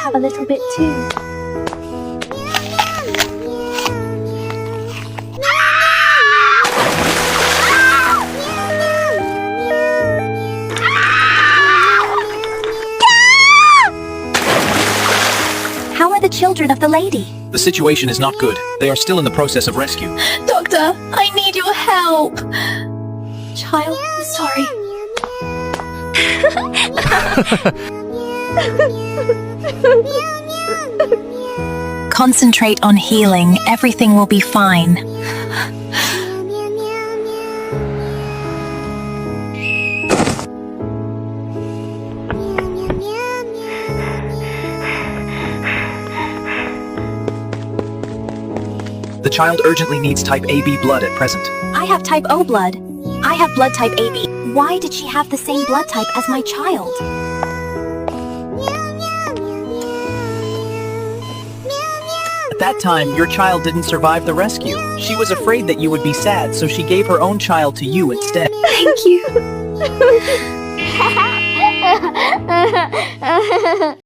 have a little bit too. How are the children of the lady? The situation is not good. They are still in the process of rescue. Doctor, I need your help. Child, sorry. Concentrate on healing. Everything will be fine. The child urgently needs type AB blood at present. I have type O blood. I have blood type AB. Why did she have the same blood type as my child? At that time, your child didn't survive the rescue. She was afraid that you would be sad, so she gave her own child to you instead. Thank you.